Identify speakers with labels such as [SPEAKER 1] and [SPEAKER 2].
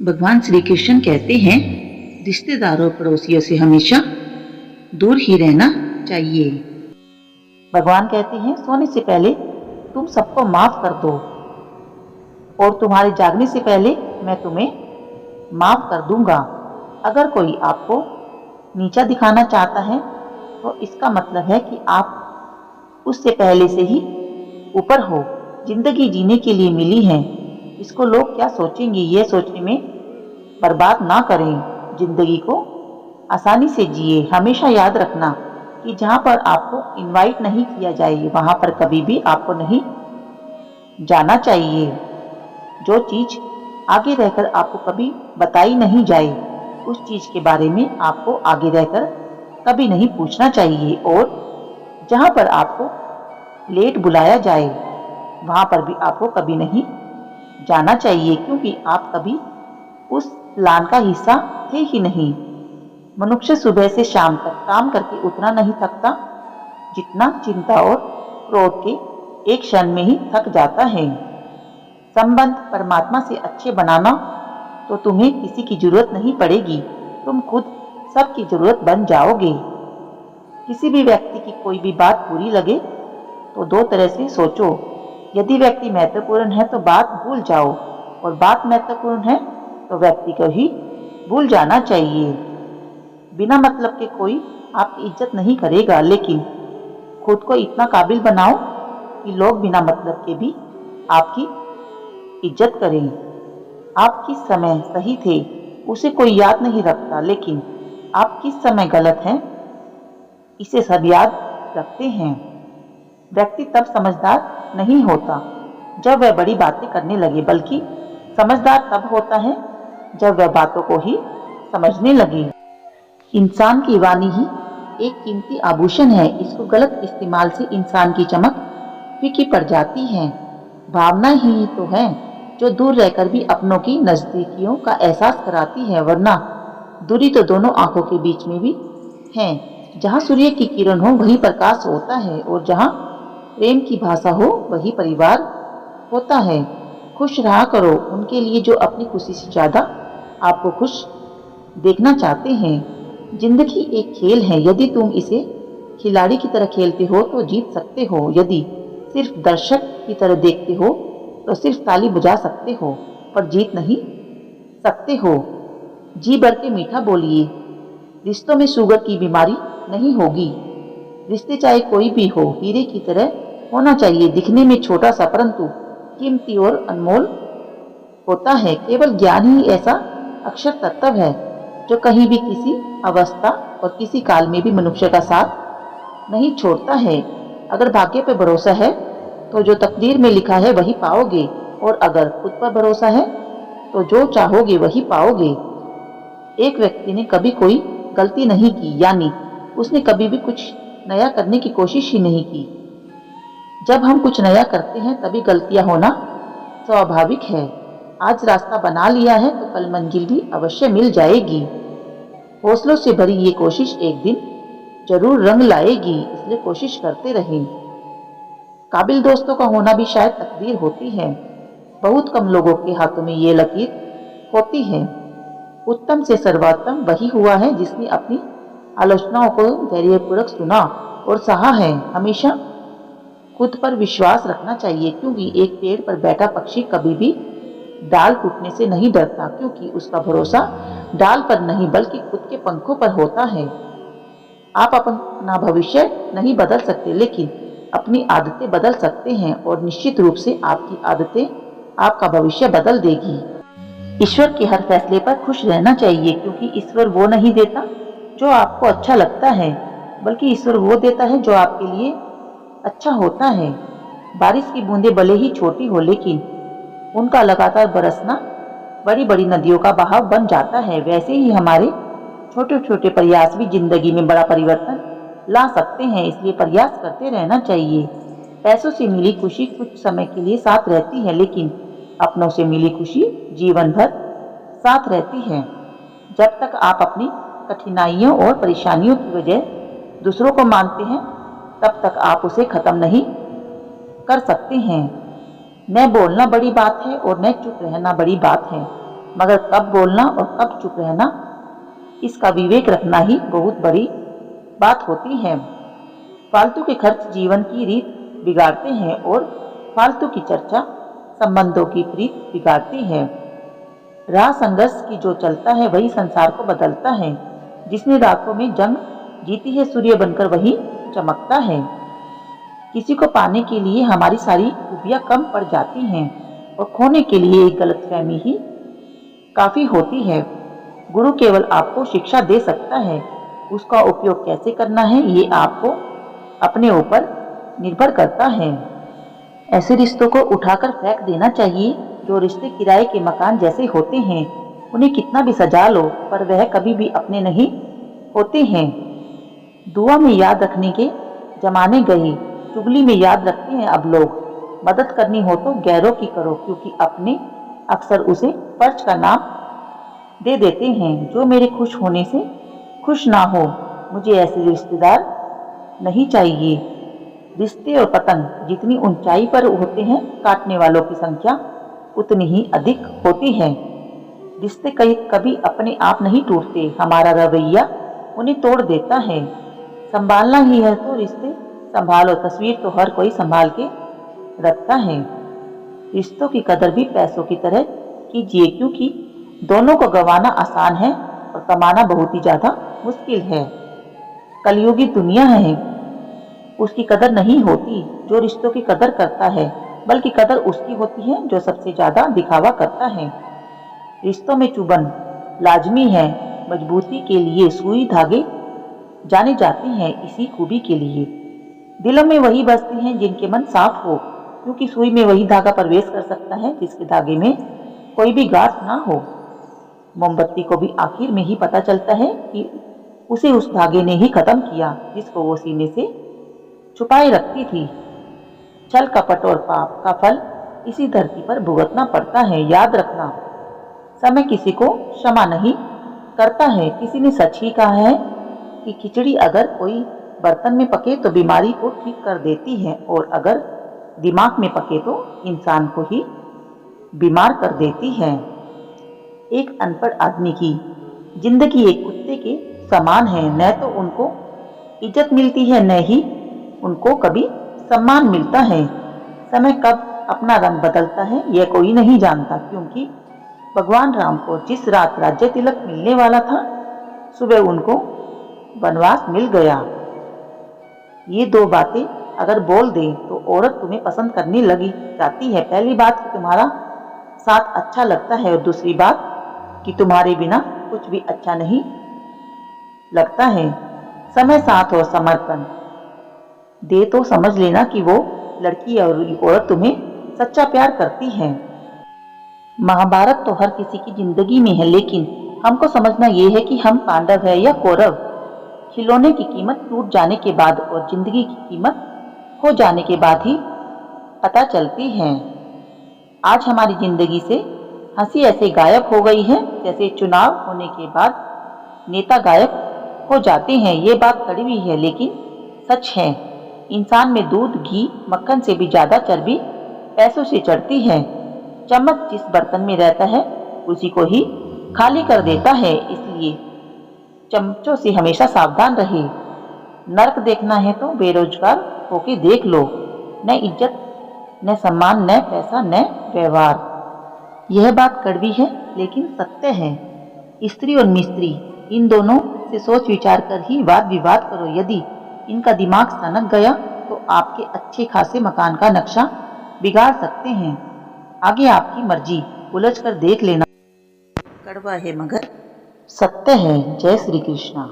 [SPEAKER 1] भगवान श्री कृष्ण कहते हैं, रिश्तेदारों पड़ोसियों से हमेशा दूर ही रहना चाहिए।
[SPEAKER 2] भगवान कहते हैं, सोने से पहले तुम सबको माफ कर दो और तुम्हारे जागने से पहले मैं तुम्हें माफ कर दूंगा। अगर कोई आपको नीचा दिखाना चाहता है तो इसका मतलब है कि आप उससे पहले से ही ऊपर हो। जिंदगी जीने के लिए मिली है, इसको लोग क्या सोचेंगे ये सोचने में बर्बाद ना करें। जिंदगी को आसानी से जिए। हमेशा याद रखना कि जहाँ पर आपको इनवाइट नहीं किया जाए वहाँ पर कभी भी आपको नहीं जाना चाहिए। जो चीज़ आगे रहकर आपको कभी बताई नहीं जाए उस चीज़ के बारे में आपको आगे रहकर कभी नहीं पूछना चाहिए। और जहाँ पर आपको लेट बुलाया जाए वहाँ पर भी आपको कभी नहीं जाना चाहिए, क्योंकि आप कभी उस प्लान का हिस्सा थे ही नहीं। मनुष्य सुबह से शाम तक काम करके उतना नहीं थकता जितना चिंता और क्रोध के एक क्षण में ही थक जाता है। संबंध परमात्मा से अच्छे बनाना तो तुम्हें किसी की जरूरत नहीं पड़ेगी, तुम खुद सबकी जरूरत बन जाओगे। किसी भी व्यक्ति की कोई भी बात बुरी लगे तो दो तरह से सोचो। यदि व्यक्ति महत्वपूर्ण है तो बात भूल जाओ, और बात महत्वपूर्ण है तो व्यक्ति को ही भूल जाना चाहिए। बिना मतलब के कोई आपकी इज्जत नहीं करेगा, लेकिन खुद को इतना काबिल बनाओ कि लोग बिना मतलब के भी आपकी इज्जत करें। आप किस समय सही थे उसे कोई याद नहीं रखता, लेकिन आप किस समय गलत हैं इसे सब याद रखते हैं। व्यक्ति तब समझदार नहीं होता जब वह बड़ी बातें करने लगे, बल्कि समझदार तब होता है जब वह बातों को ही समझने लगे। इंसान की वाणी ही एक कीमती आभूषण है, इसको गलत इस्तेमाल से इंसान की चमक फीकी पड़ जाती है। भावना ही तो है जो दूर रहकर भी अपनों की नजदीकियों का एहसास कराती है, वरना दूरी तो दोनों आंखों के बीच में भी है। जहाँ सूर्य की किरण हो वही प्रकाश होता है, और जहाँ प्रेम की भाषा हो वही परिवार होता है। खुश रहा करो उनके लिए जो अपनी खुशी से ज्यादा आपको खुश देखना चाहते हैं। जिंदगी एक खेल है, यदि तुम इसे खिलाड़ी की तरह खेलते हो तो जीत सकते हो। यदि सिर्फ दर्शक की तरह देखते हो तो सिर्फ ताली बजा सकते हो, पर जीत नहीं सकते हो। जी भर के मीठा बोलिए। रिश्तों में शुगर की बीमारी नहीं होगी। रिश्ते चाहे कोई भी हो हीरे की तरह होना चाहिए, दिखने में छोटा सा परंतु कीमती और अनमोल होता है। केवल ज्ञान ही ऐसा अक्षर तत्व है जो कहीं भी किसी अवस्था और किसी काल में भी मनुष्य का साथ नहीं छोड़ता है। अगर भाग्य पर भरोसा है तो जो तकदीर में लिखा है वही पाओगे, और अगर खुद पर भरोसा है तो जो चाहोगे वही पाओगे। एक व्यक्ति ने कभी कोई गलती नहीं की, यानी उसने कभी भी कुछ नया करने की कोशिश ही नहीं की। जब हम कुछ नया करते हैं तभी गलतियां होना स्वाभाविक है। आज रास्ता बना लिया है तो कल मंजिल भी अवश्य मिल जाएगी। हौसलों से भरी ये कोशिश एक दिन जरूर रंग लाएगी, इसलिए कोशिश करते रहें। काबिल दोस्तों का होना भी शायद तकदीर होती है। बहुत कम लोगों के हाथों में ये लकीर होती है। उत्तम से सर्वोत्तम वही हुआ है जिसने अपनी आलोचनाओं को धैर्यपूर्वक सुना और सहा है। हमेशा खुद पर विश्वास रखना चाहिए, क्योंकि एक पेड़ पर बैठा पक्षी कभी भी डाल टूटने से नहीं डरता, क्योंकि उसका भरोसा डाल पर नहीं बल्कि खुद के पंखों पर होता है। आप अपना भविष्य नहीं बदल सकते, लेकिन अपनी आदतें बदल सकते हैं, और निश्चित रूप से आपकी आदतें आपका भविष्य बदल देगी। ईश्वर के हर फैसले पर खुश रहना चाहिए, क्योंकि ईश्वर वो नहीं देता जो आपको अच्छा लगता है, बल्कि ईश्वर वो देता है जो आपके लिए अच्छा होता है। बारिश की बूंदें भले ही छोटी हो, लेकिन उनका लगातार बरसना बड़ी बड़ी नदियों का बहाव बन जाता है। वैसे ही हमारे छोटे छोटे प्रयास भी जिंदगी में बड़ा परिवर्तन ला सकते हैं, इसलिए प्रयास करते रहना चाहिए। पैसों से मिली खुशी कुछ समय के लिए साथ रहती है, लेकिन अपनों से मिली खुशी जीवन भर साथ रहती है। जब तक आप अपनी कठिनाइयों और परेशानियों की वजह दूसरों को मानते हैं तब तक आप उसे खत्म नहीं कर सकते हैं। न बोलना बड़ी बात है और न चुप रहना बड़ी बात है। मगर कब बोलना और कब चुप रहना, इसका विवेक रखना ही बहुत बड़ी बात होती है। फालतू के खर्च जीवन की रीत बिगाड़ते हैं और फालतू की चर्चा संबंधों की प्रीत बिगाड़ती है। राह संघर्ष की जो चलता है वही संसार को बदलता है। जिसने रातों में जंग जीती है सूर्य बनकर वही चमकता है। किसी को पाने के लिए हमारी सारी खूबियां कम पड़ जाती हैं और खोने के लिए एक गलतफहमी ही काफी होती है। गुरु केवल आपको शिक्षा दे सकता है, उसका उपयोग कैसे करना है ये आपको अपने ऊपर निर्भर करता है। ऐसे रिश्तों को उठाकर फेंक देना चाहिए जो रिश्ते किराए के मकान जैसे होते हैं। उन्हें कितना भी सजा लो पर वह कभी भी अपने नहीं होते हैं। दुआ में याद रखने के जमाने गए, चुगली में याद रखते हैं अब लोग। मदद करनी हो तो गैरों की करो, क्योंकि अपने अक्सर उसे फर्ज का नाम दे देते हैं। जो मेरे खुश होने से खुश ना हो, मुझे ऐसे रिश्तेदार नहीं चाहिए। रिश्ते और पतंग जितनी ऊंचाई पर होते हैं, काटने वालों की संख्या उतनी ही अधिक होती है। रिश्ते कभी अपने आप नहीं टूटते, हमारा रवैया उन्हें तोड़ देता है। संभालना ही है तो रिश्ते संभालो, तस्वीर तो हर कोई संभाल के रखता है। रिश्तों की कदर भी पैसों की तरह कीजिए, क्योंकि दोनों को गंवाना आसान है और कमाना बहुत ही ज्यादा मुश्किल है। कलयुगी दुनिया है, उसकी कदर नहीं होती जो रिश्तों की कदर करता है, बल्कि कदर उसकी होती है जो सबसे ज्यादा दिखावा करता है। रिश्तों में चुभन लाजमी है, मजबूती के लिए सुई धागे जाने जाते हैं इसी खूबी के लिए। दिलों में वही बसते हैं जिनके मन साफ हो, क्योंकि सुई में वही धागा प्रवेश कर सकता है जिसके धागे में कोई भी गांठ ना हो। मोमबत्ती को भी आखिर में ही पता चलता है कि उसे उस धागे ने ही खत्म किया जिसको वो सीने से छुपाए रखती थी। छल कपट और पाप का फल इसी धरती पर भुगतना पड़ता है। याद रखना, समय किसी को क्षमा नहीं करता है। किसी ने सच ही कहा है कि खिचड़ी अगर कोई बर्तन में पके तो बीमारी को ठीक कर देती है, और अगर दिमाग में पके तो इंसान को ही बीमार कर देती है। एक अनपढ़ आदमी की जिंदगी एक कुत्ते के समान है, न तो उनको इज्जत मिलती है न ही उनको कभी सम्मान मिलता है। समय कब अपना रंग बदलता है यह कोई नहीं जानता, क्योंकि भगवान राम को जिस रात राज्य तिलक मिलने वाला था, सुबह उनको वनवास मिल गया। ये दो बातें अगर बोल दे तो औरत तुम्हें पसंद करने लगी जाती है। पहली बात कि तुम्हारा साथ अच्छा लगता है, और दूसरी बात कि तुम्हारे बिना कुछ भी अच्छा नहीं लगता है। समय, साथ और समर्पण दे तो समझ लेना कि वो लड़की और औरत तुम्हें सच्चा प्यार करती है। महाभारत तो हर किसी की जिंदगी में है, लेकिन हमको समझना ये है कि हम पांडव है या कौरव। खिलौने की कीमत टूट जाने के बाद और जिंदगी की कीमत खो जाने के बाद ही पता चलती है। आज हमारी जिंदगी से हंसी ऐसे गायब हो गई है जैसे चुनाव होने के बाद नेता गायब हो जाते हैं। ये बात कड़वी है लेकिन सच है। इंसान में दूध, घी, मक्खन से भी ज्यादा चर्बी पैसों से चढ़ती है। चम्मच जिस बर्तन में रहता है उसी को ही खाली कर देता है, इसलिए चमचों से हमेशा सावधान रहे। नर्क देखना है तो बेरोजगार होके देख लो। न इज्जत, न सम्मान, न पैसा, न व्यवहार। यह बात कड़वी है लेकिन सत्य है। स्त्री और मिस्त्री इन दोनों से सोच विचार कर ही वाद विवाद करो। यदि इनका दिमाग सनक गया तो आपके अच्छे खासे मकान का नक्शा बिगाड़ सकते हैं। आगे आपकी मर्जी, उलझ कर देख लेना। कड़वा है मगर सत्य है। जय श्री कृष्णा।